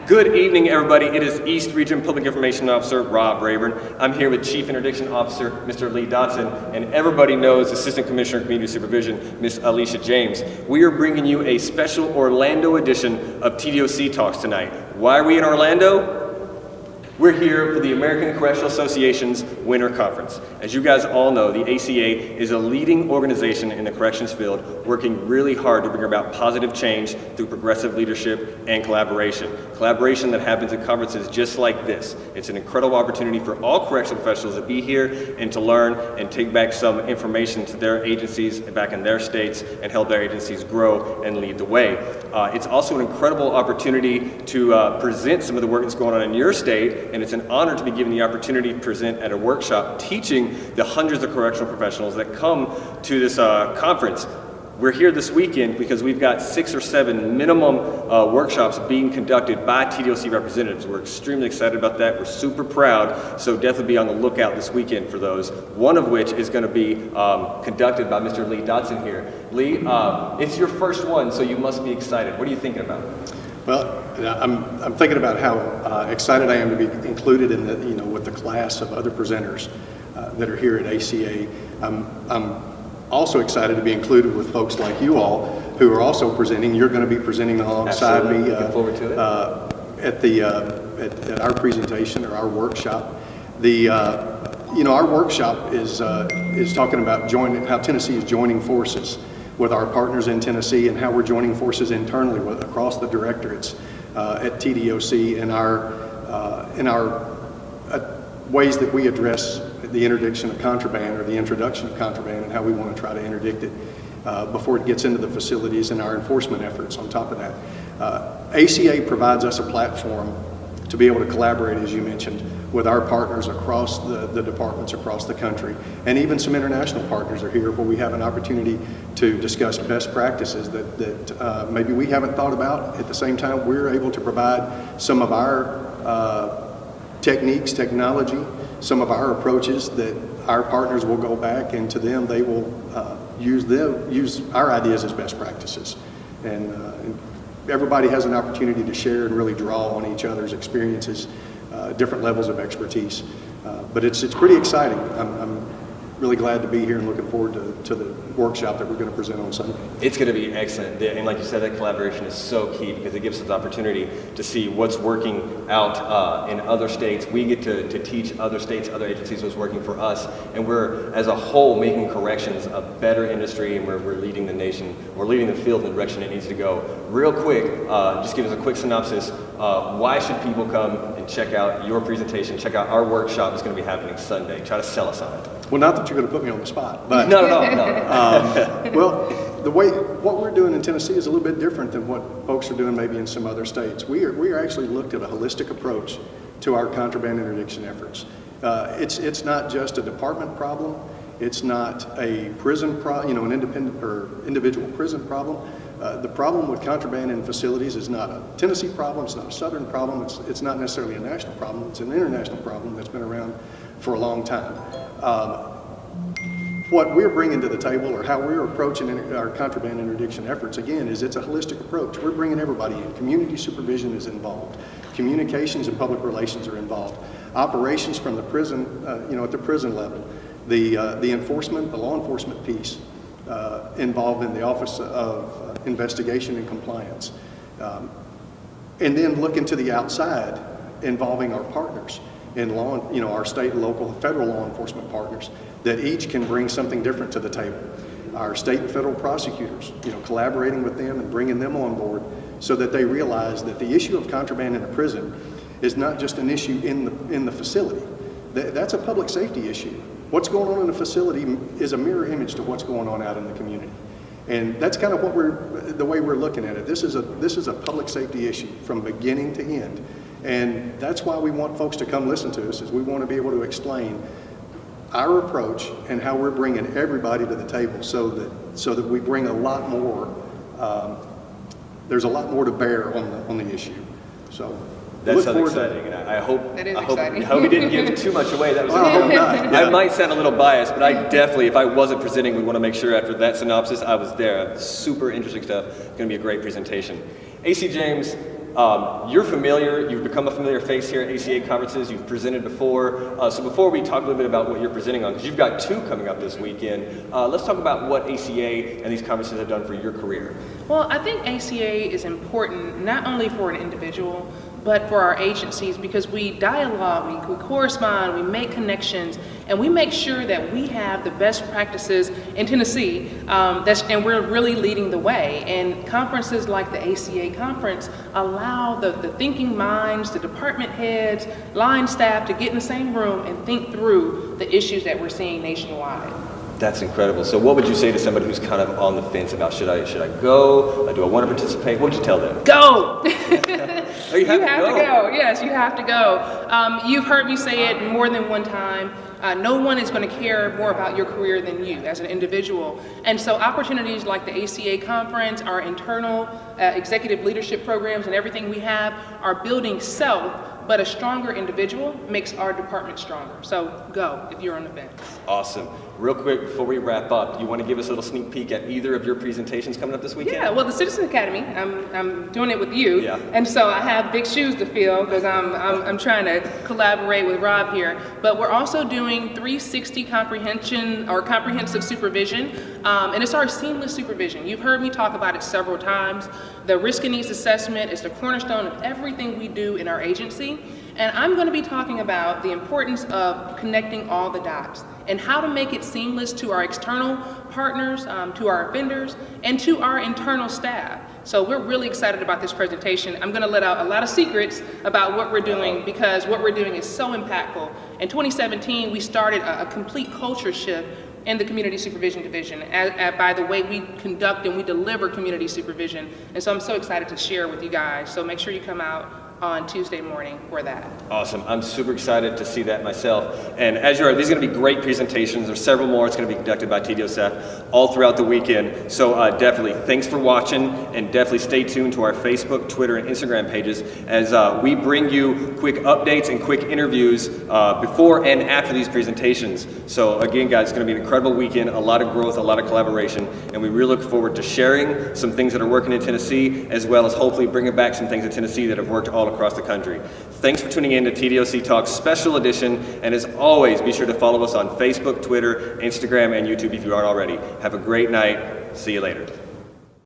Good evening, everybody. It is East Region Public Information Officer Rob Reburn. I'm here with Chief Interdiction Officer Mr. Lee Dotson, and everybody knows Assistant Commissioner of Community Supervision Ms. Alisha James. We are bringing you a special Orlando edition of TDOC Talks tonight. Why are we in Orlando? We're here for the American Correctional Association's Winter Conference. As you guys all know, the ACA is a leading organization in the corrections field, working really hard to bring about positive change through progressive leadership and collaboration. Collaboration that happens at conferences just like this. It's an incredible opportunity for all correctional professionals to be here and to learn and take back some information to their agencies back in their states and help their agencies grow and lead the way. It's also an incredible opportunity to present some of the work that's going on in your state, and it's an honor to be given the opportunity to present at a workshop teaching the hundreds of correctional professionals that come to this conference. We're here this weekend because we've got 6 or 7 minimum workshops being conducted by TDOC representatives. We're extremely excited about that. We're super proud, so definitely be on the lookout this weekend for those, one of which is going to be conducted by Mr. Lee Dotson here. Lee, it's your first one, so you must be excited. What are you thinking about? Well, I'm thinking about how excited I am to be included in the, with the class of other presenters that are here at ACA. I'm also excited to be included with folks like you all who are also presenting. You're going to be presenting alongside me Looking forward to it. at our presentation or our workshop. Our workshop is talking about how Tennessee is joining forces with our partners in Tennessee and how we're joining forces internally across the directorates at TDOC in our ways that we address the interdiction of contraband or the introduction of contraband and how we want to try to interdict it before it gets into the facilities and our enforcement efforts on top of that. ACA provides us a platform to be able to collaborate, as you mentioned, with our partners across the departments across the country. And even some international partners are here where we have an opportunity to discuss best practices that maybe we haven't thought about. At the same time, we're able to provide some of our techniques, technology, some of our approaches that our partners will go back and to them they will use our ideas as best practices. And everybody has an opportunity to share and really draw on each other's experiences, different levels of expertise. But it's pretty exciting. I'm really glad to be here and looking forward to the workshop that we're going to present on Sunday. It's going to be excellent. And like you said, that collaboration is so key because it gives us the opportunity to see what's working out in other states. We get to teach other states, other agencies what's working for us. And we're, as a whole, making corrections a better industry, and we're leading the nation, we're leading the field in the direction it needs to go. Real quick, just give us a quick synopsis. Why should people come and check out your presentation, check out our workshop that's going to be happening Sunday? Try to sell us on it. Well, not that you're going to put me on the spot, but no. well, what we're doing in Tennessee is a little bit different than what folks are doing maybe in some other states. We are actually looked at a holistic approach to our contraband interdiction efforts. It's not just a department problem. It's not a prison an independent or individual prison problem. The problem with contraband in facilities is not a Tennessee problem. It's not a Southern problem. It's not necessarily a national problem. It's an international problem that's been around for a long time. What we're bringing to the table, or how we're approaching our contraband interdiction efforts, again, is it's a holistic approach. We're bringing everybody in. Community supervision is involved. Communications and public relations are involved. Operations from the prison, at the prison level. The enforcement, the law enforcement piece involved in the Office of Investigation and Compliance. And then looking to the outside, involving our partners in our state, local, federal law enforcement partners that each can bring something different to the table. Our state and federal prosecutors, collaborating with them and bringing them on board so that they realize that the issue of contraband in a prison is not just an issue in the facility. That's a public safety issue. What's going on in a facility is a mirror image to what's going on out in the community. And that's kind of the way we're looking at it. This is a public safety issue from beginning to end. And that's why we want folks to come listen to us, is we want to be able to explain our approach and how we're bringing everybody to the table so that we bring a lot more, there's a lot more to bear on the issue. So that sounds exciting, and I hope we didn't give too much away. That was I might sound a little biased, but I definitely, if I wasn't presenting, we want to make sure after that synopsis I was there. Super interesting stuff. It's going to be a great presentation. AC James, You're familiar, you've become a familiar face here at ACA conferences, you've presented before. So before we talk a little bit about what you're presenting on, because you've got 2 coming up this weekend, let's talk about what ACA and these conferences have done for your career. Well, I think ACA is important not only for an individual, but for our agencies, because we dialogue, we correspond, we make connections, and we make sure that we have the best practices in Tennessee, and we're really leading the way. And conferences like the ACA conference allow the thinking minds, the department heads, line staff to get in the same room and think through the issues that we're seeing nationwide. That's incredible. So what would you say to somebody who's kind of on the fence about should I go? Do I want to participate? What would you tell them? Go! Oh, you have to go. Yes, you have to go. You've heard me say it more than one time. No one is going to care more about your career than you as an individual. And so opportunities like the ACA conference, our internal executive leadership programs and everything we have are building self, but a stronger individual makes our department stronger. So go if you're on the fence. Awesome. Real quick, before we wrap up, you want to give us a little sneak peek at either of your presentations coming up this weekend? Yeah, well, the Citizen Academy, I'm doing it with you. Yeah. And so I have big shoes to fill because I'm trying to collaborate with Rob here. But we're also doing 360 comprehensive supervision. And it's our seamless supervision. You've heard me talk about it several times. The risk and needs assessment is the cornerstone of everything we do in our agency. And I'm going to be talking about the importance of connecting all the dots and how to make it seamless to our external partners, to our vendors, and to our internal staff. So we're really excited about this presentation. I'm going to let out a lot of secrets about what we're doing because what we're doing is so impactful. In 2017, we started a complete culture shift in the Community Supervision Division by the way we conduct and we deliver community supervision. And so I'm so excited to share with you guys. So make sure you come out on Tuesday morning for that. Awesome. I'm super excited to see that myself. And as you heard, these are going to be great presentations. There's several more. It's going to be conducted by TDO staff all throughout the weekend. So definitely thanks for watching, and definitely stay tuned to our Facebook, Twitter, and Instagram pages as we bring you quick updates and quick interviews before and after these presentations. So again, guys, it's going to be an incredible weekend, a lot of growth, a lot of collaboration, and we really look forward to sharing some things that are working in Tennessee, as well as hopefully bringing back some things in Tennessee that have worked all across the country. Thanks for tuning in to TDOC Talks Special Edition, and as always, be sure to follow us on Facebook, Twitter, Instagram, and YouTube if you aren't already. Have a great night. See you later.